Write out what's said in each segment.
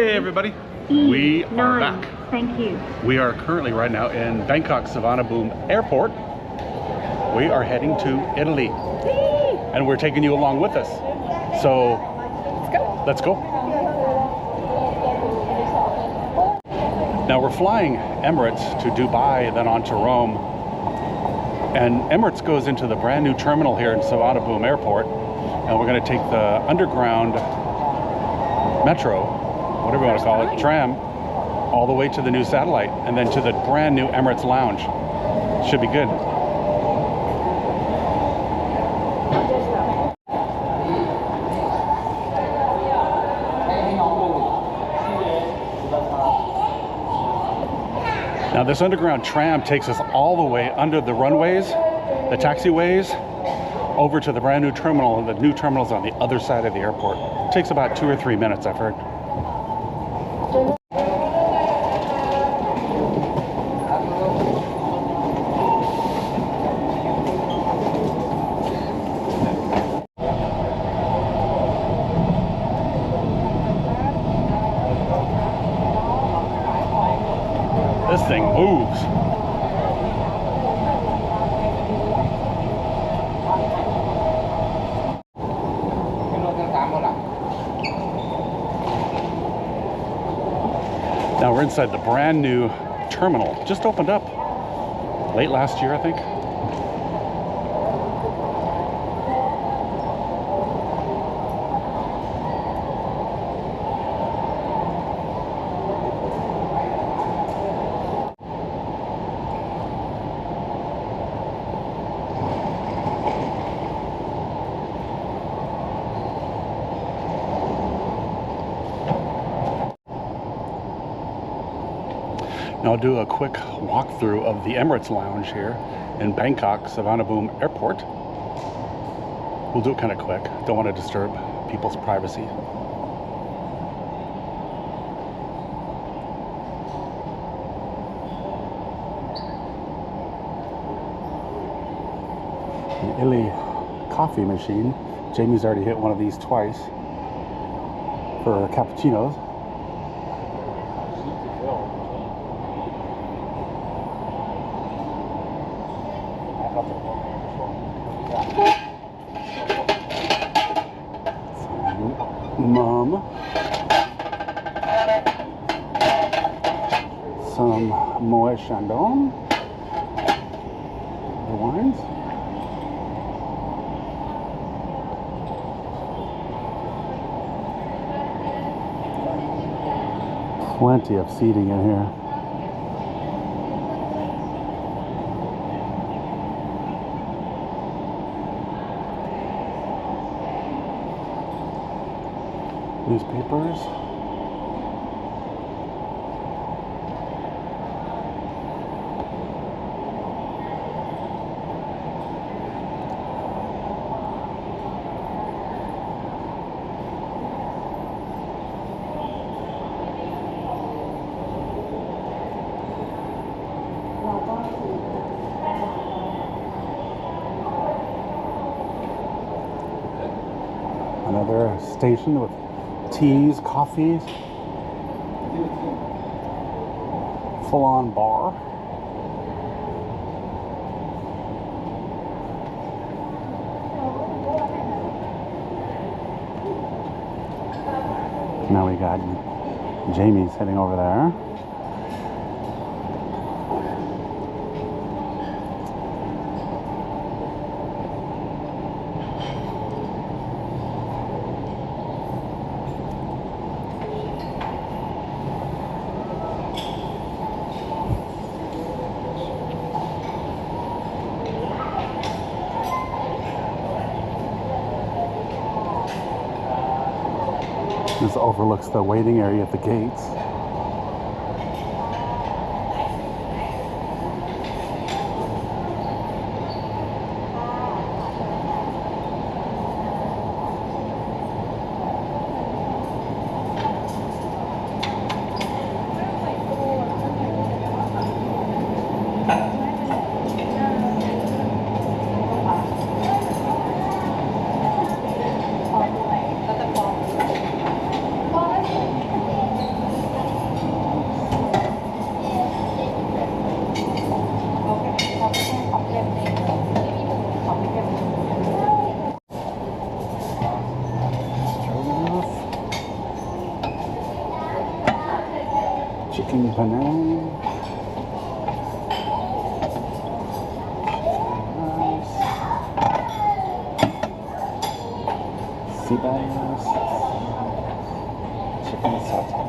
Hey everybody, we are back. Thank you. We are currently right now in Bangkok Savannah-Boom Airport. We are heading to Italy, and we're taking you along with us. So let's go. Now we're flying Emirates to Dubai, then on to Rome. And Emirates goes into the brand new terminal here in Savannah-Boom Airport, and we're going to take the underground metro, whatever you want to call it, tram, all the way to the new satellite, and then to the brand new Emirates Lounge. Should be good. Now this underground tram takes us all the way under the runways, the taxiways, over to the brand new terminal, and the new terminal's on the other side of the airport. It takes about 2 or 3 minutes, I've heard. This thing moves. Now we're inside the brand new terminal. Just opened up late last year, I think. Now I'll do a quick walkthrough of the Emirates Lounge here in Bangkok Savannah-Boom Airport. We'll do it kind of quick. Don't want to disturb people's privacy. The Illy coffee machine. Jamie's already hit one of these twice for cappuccinos. Mum, some Moet Chandon, the wines, plenty of seating in here. Newspapers. Another station with teas, coffees, full-on bar. Now we got Jamie's heading over there. This overlooks the waiting area at the gates. Chicken banana. Sea bass. Chicken sauté.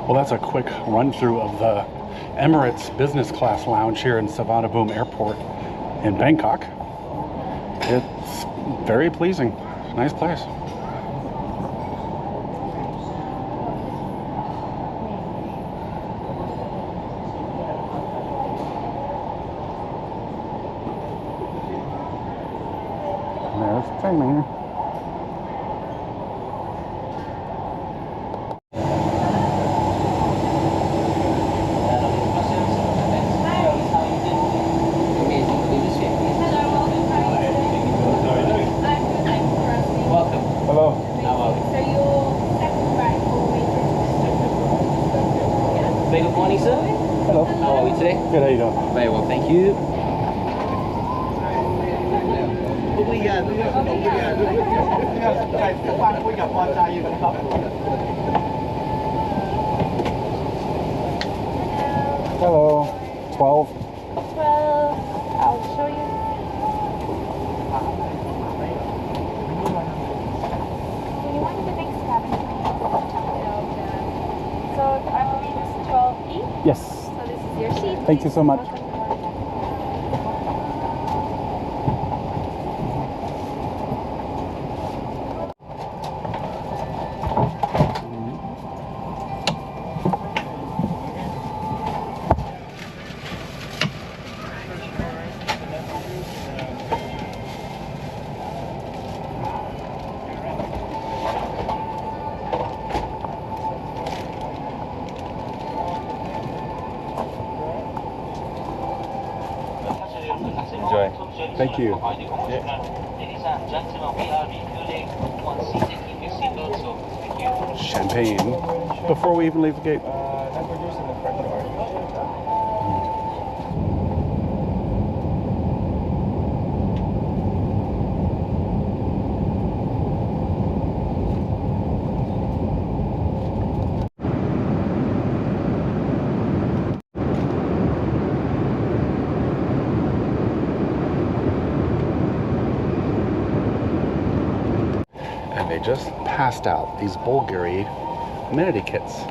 Well, that's a quick run through of the Emirates Business Class Lounge here in Suvarnabhumi Airport in Bangkok. It's very pleasing. It's a nice place. There's China. Good morning, sir. Hello. How are we today? Good, how you doing? Very well, thank you. Hello. 12. 12. I'll show you. Do you want the next cabin? So I believe it's 12E. Yes. So this is your seat. Thank you so much. Enjoy. Thank you. Ladies and gentlemen, we are refueling one seat. Keep your seatbelts on. Thank you. Champagne before we even leave the gate. And they just passed out these Bulgari amenity kits.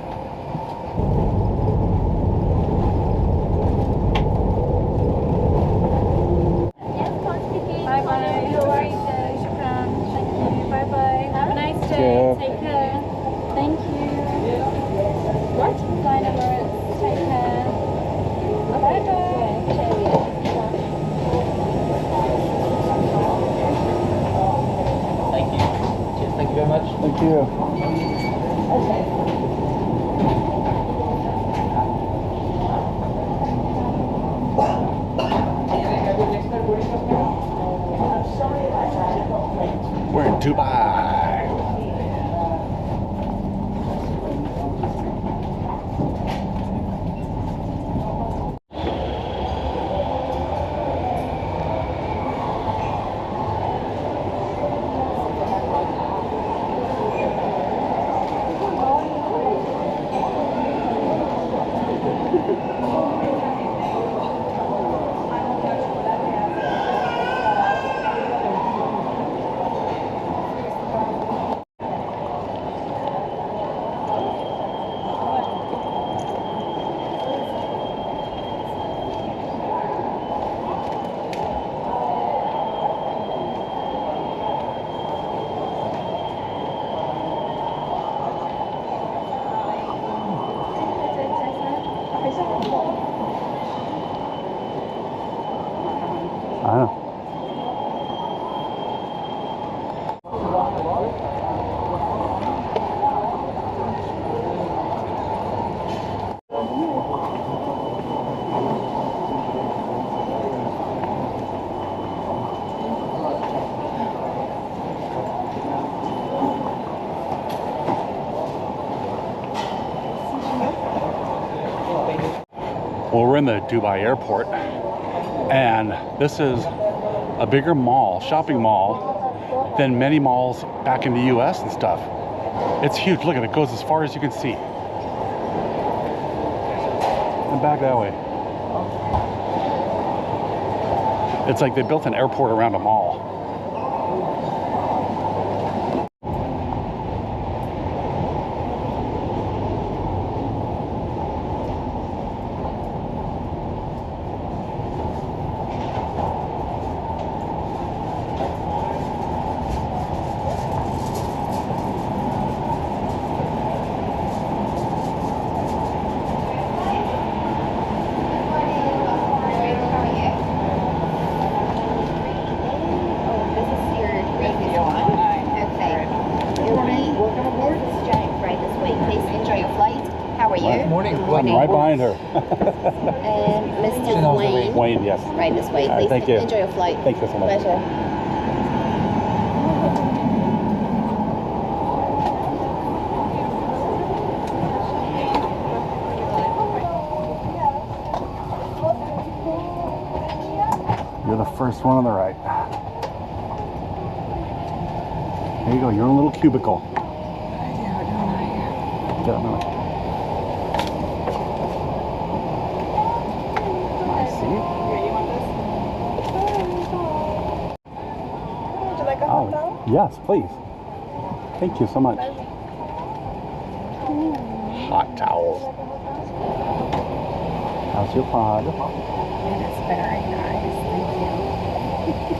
Bye bye. You're right. Shukran. Thank you. Bye bye. Have a nice day. Yeah. Take care. Thank you. What? Fine, Emirates. Take care. Bye bye. Thank you. Cheers, thank you very much. Thank you. We're in Dubai. I know. Well, we're in the Dubai airport, and this is a bigger mall, shopping mall, than many malls back in the US and stuff. It's huge. Look at it, goes as far as you can see. And back that way. It's like they built an airport around a mall. I'm right behind her. And Mr. Wayne. Wayne, yes. Right this way. All right, Please thank you. enjoy your flight. Thank you so much. Pleasure. You're the first one on the right. There you go, your own little cubicle. Get up, Mama. Nice seat. Would you like a hot towel? Yes, please. Thank you so much. Hot towels. How's your pod? It's very nice. Thank you.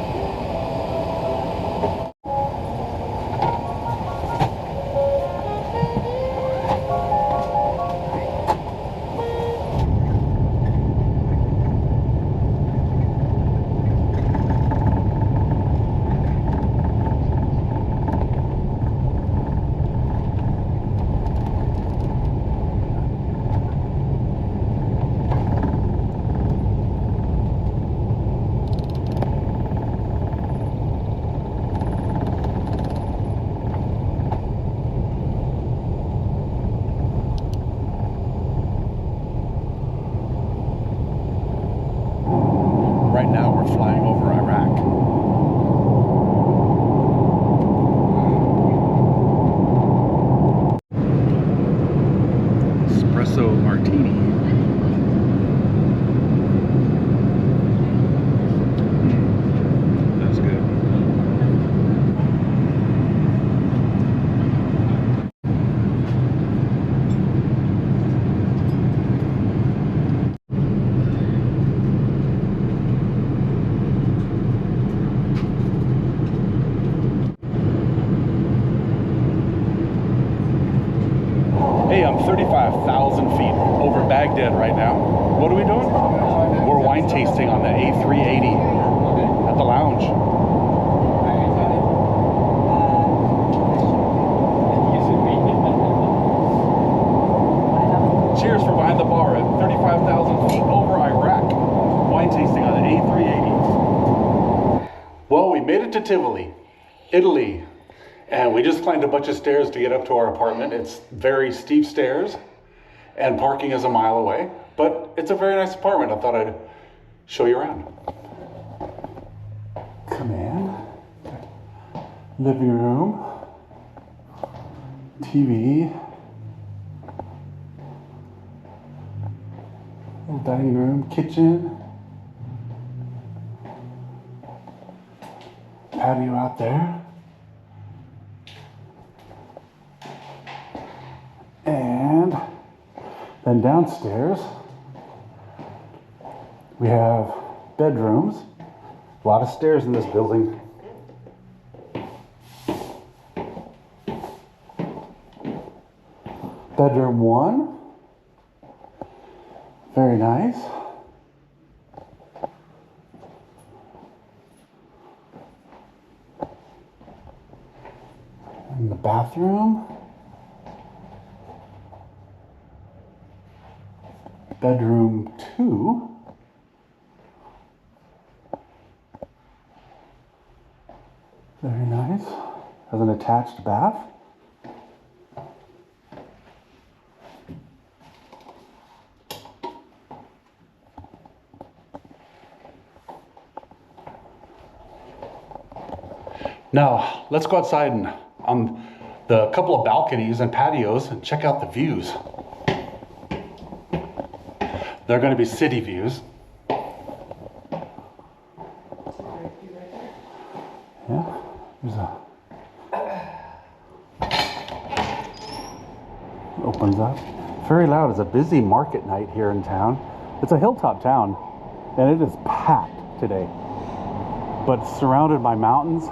Right now we're flying over Iraq. Espresso martini. That's good. Hey, I'm 35,000 feet over Baghdad right now. What are we doing? We're wine tasting on the A380 at the lounge. Cheers for behind the bar at 35,000 feet over Iraq. Wine tasting on the A380. Well, we made it to Tivoli, Italy. And we just climbed a bunch of stairs to get up to our apartment. It's very steep stairs and parking is a mile away, but it's a very nice apartment. I thought I'd show you around. Come in. Living room. TV. Little dining room, kitchen. Patio out there. And then downstairs, we have bedrooms. A lot of stairs in this building. Bedroom 1. Very nice. And the bathroom. Bedroom 2. Very nice. Has an attached bath. Now, let's go outside and on the couple of balconies and patios and check out the views. They're going to be city views. Yeah, there's a... Opens up. Very loud. It's a busy market night here in town. It's a hilltop town, and it is packed today. But surrounded by mountains.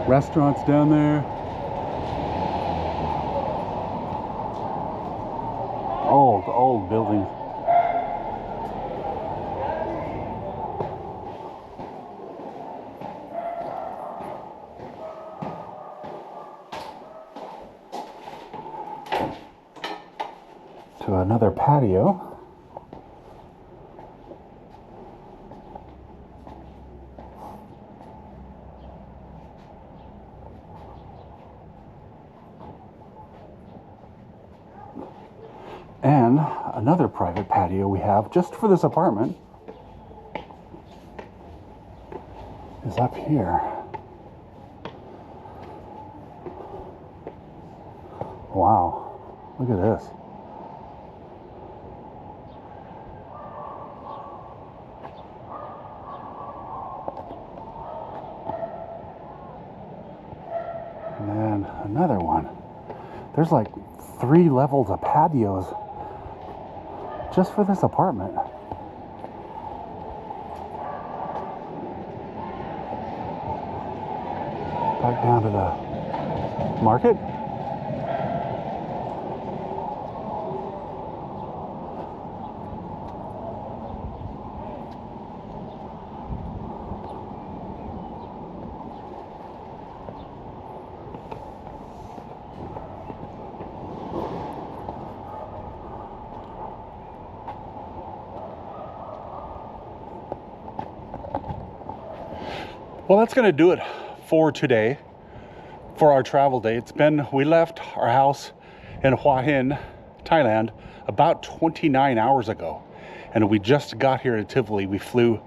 Restaurants down there. Old buildings. To another patio. And another private patio we have just for this apartment is up here. Wow, look at this. And then another one. There's like 3 levels of patios just for this apartment. Back down to the market. Well, that's going to do it for today, for our travel day. We left our house in Hua Hin, Thailand, about 29 hours ago, and we just got here to Tivoli. We flew,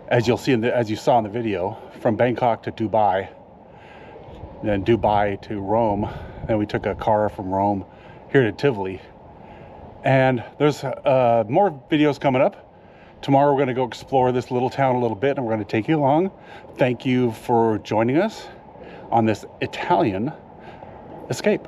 as you saw in the video, from Bangkok to Dubai, then Dubai to Rome. Then we took a car from Rome here to Tivoli, and there's more videos coming up. Tomorrow we're going to go explore this little town a little bit, and we're going to take you along. Thank you for joining us on this Italian escape.